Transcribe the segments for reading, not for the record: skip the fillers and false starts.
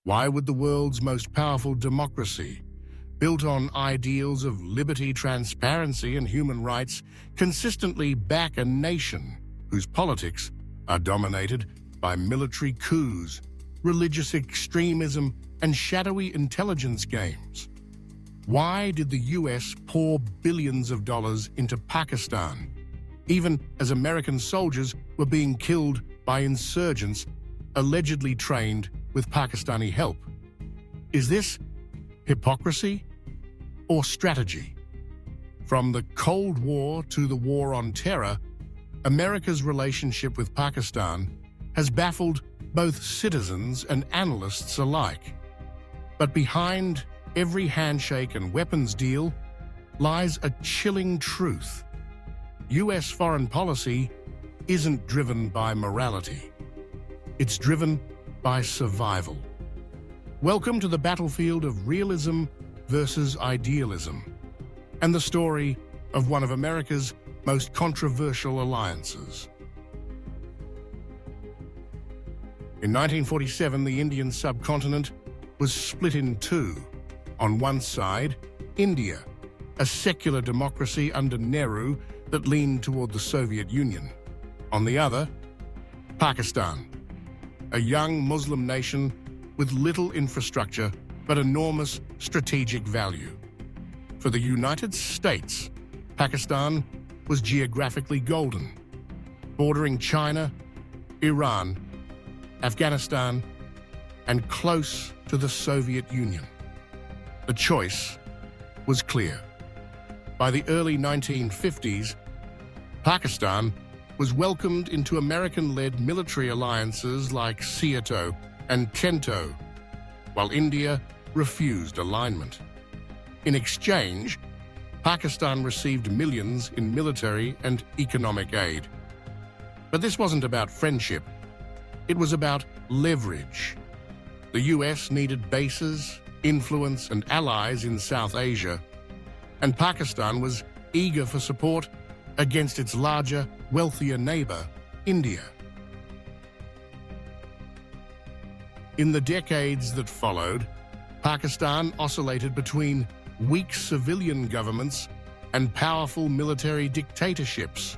Why would the world's most powerful democracy, built on ideals of liberty, transparency, and human rights, consistently back a nation whose politics are dominated by military coups, religious extremism, and shadowy intelligence games? Why did the US pour billions of dollars into Pakistan, even as American soldiers were being killed by insurgents allegedly trained with Pakistani help? Is this hypocrisy or strategy? From the Cold War to the War on Terror, America's relationship with Pakistan has baffled both citizens and analysts alike. But behind every handshake and weapons deal lies a chilling truth. US foreign policy isn't driven by morality. It's driven by survival. Welcome to the battlefield of realism versus idealism, and the story of one of America's most controversial alliances. In 1947, the Indian subcontinent was split in two. On one side, India, a secular democracy under Nehru that leaned toward the Soviet Union. On the other, Pakistan, a young Muslim nation with little infrastructure but enormous strategic value. For the United States, Pakistan was geographically golden, bordering China, Iran, Afghanistan, and close to the Soviet Union. The choice was clear. By the early 1950s, Pakistan was welcomed into American-led military alliances like SEATO and TENTO, while India refused alignment. In exchange, Pakistan received millions in military and economic aid. But this wasn't about friendship. It was about leverage. The US needed bases, influence, and allies in South Asia, and Pakistan was eager for support against its larger, wealthier neighbor, India. In the decades that followed, Pakistan oscillated between weak civilian governments and powerful military dictatorships.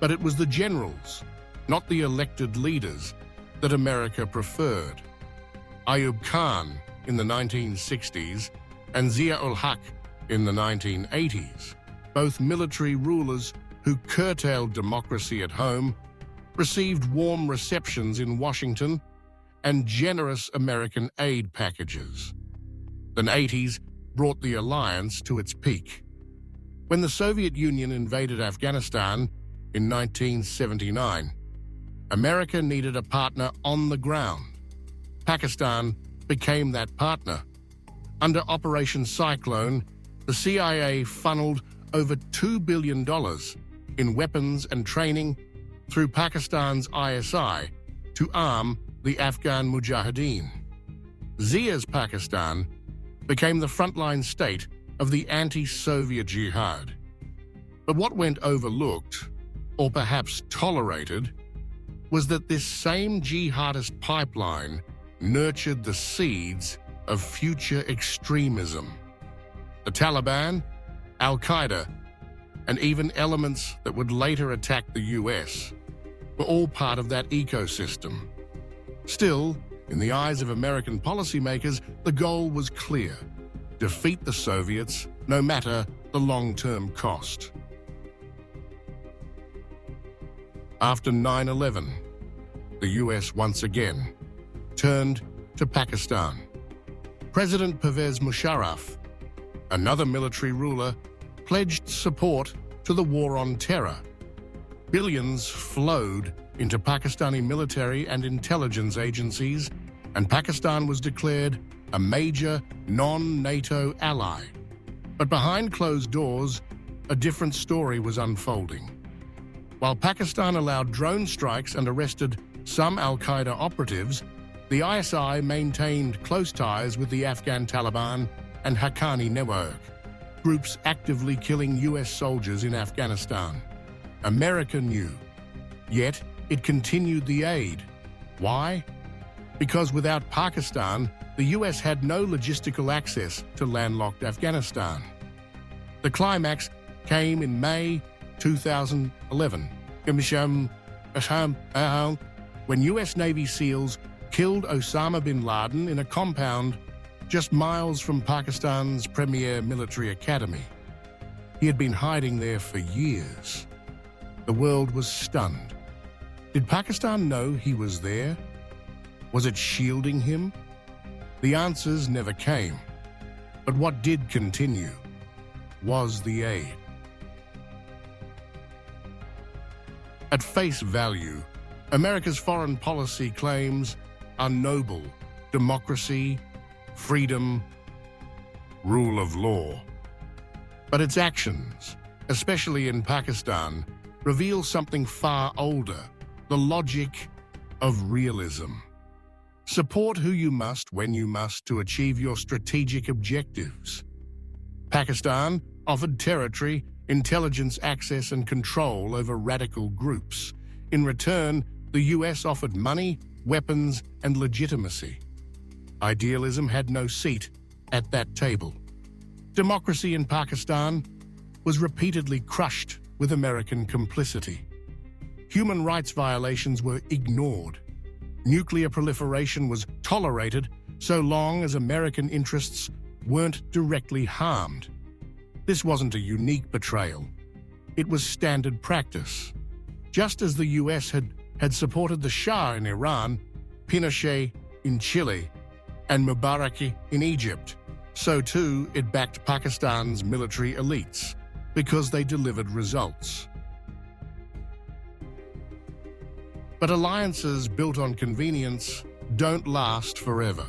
But it was the generals, not the elected leaders, that America preferred. Ayub Khan in the 1960s and Zia-ul-Haq in the 1980s, both military rulers who curtailed democracy at home, received warm receptions in Washington and generous American aid packages. The 80s brought the alliance to its peak. When the Soviet Union invaded Afghanistan in 1979, America needed a partner on the ground. Pakistan became that partner. Under Operation Cyclone, the CIA funneled over $2 billion in weapons and training through Pakistan's ISI to arm the Afghan Mujahideen. Zia's Pakistan became the frontline state of the anti-Soviet jihad. But what went overlooked, or perhaps tolerated, was that this same jihadist pipeline nurtured the seeds of future extremism. The Taliban, Al-Qaeda, and even elements that would later attack the US were all part of that ecosystem. Still, in the eyes of American policymakers, the goal was clear: defeat the Soviets, no matter the long-term cost. After 9/11, the US once again turned to Pakistan. President Pervez Musharraf, another military ruler, pledged support to the War on Terror. Billions flowed into Pakistani military and intelligence agencies, and Pakistan was declared a major non-NATO ally. But behind closed doors, a different story was unfolding. While Pakistan allowed drone strikes and arrested some Al-Qaeda operatives, the ISI maintained close ties with the Afghan Taliban and Haqqani network, groups actively killing US soldiers in Afghanistan. America knew, yet it continued the aid. Why? because without Pakistan, the US had no logistical access to landlocked Afghanistan. The climax came in May 2011, when US Navy SEALs killed Osama bin Laden in a compound just miles from Pakistan's premier military academy. He had been hiding there for years. The world was stunned. Did Pakistan know he was there? Was it shielding him? The answers never came. But what did continue was the aid. At face value, America's foreign policy claims are noble: democracy, freedom, rule of law. But its actions, especially in Pakistan, reveal something far older: the logic of realism. Support who you must when you must to achieve your strategic objectives. Pakistan offered territory, intelligence access and control over radical groups. In return, the US offered money, weapons and legitimacy. Idealism had no seat at that table. Democracy in Pakistan was repeatedly crushed with American complicity. Human rights violations were ignored. Nuclear proliferation was tolerated so long as American interests weren't directly harmed. This wasn't a unique betrayal. It was standard practice. Just as the US had supported the Shah in Iran, Pinochet in Chile, and Mubarak in Egypt, so too it backed Pakistan's military elites because they delivered results. But alliances built on convenience don't last forever.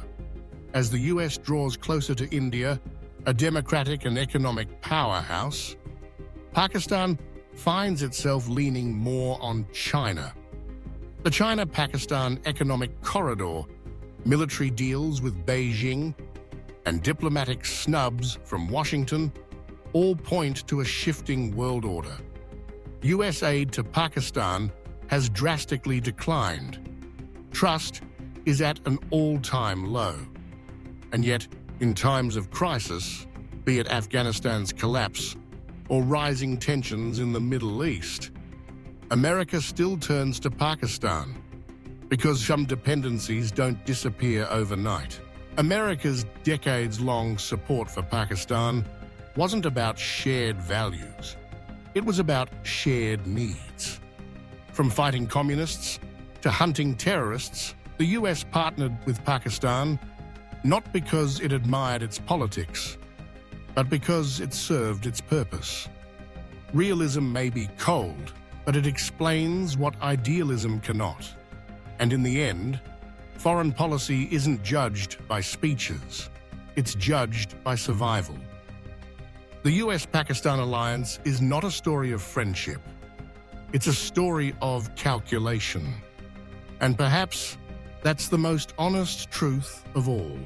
As the US draws closer to India, a democratic and economic powerhouse, Pakistan finds itself leaning more on China. The China-Pakistan Economic Corridor, military deals with Beijing, and diplomatic snubs from Washington all point to a shifting world order. US aid to Pakistan has drastically declined. Trust is at an all-time low. And yet, in times of crisis, be it Afghanistan's collapse or rising tensions in the Middle East, America still turns to Pakistan because some dependencies don't disappear overnight. America's decades-long support for Pakistan wasn't about shared values. It was about shared needs. From fighting communists to hunting terrorists, the US partnered with Pakistan not because it admired its politics, but because it served its purpose. Realism may be cold, but it explains what idealism cannot. And in the end, foreign policy isn't judged by speeches, it's judged by survival. The US-Pakistan alliance is not a story of friendship. It's a story of calculation. And perhaps that's the most honest truth of all.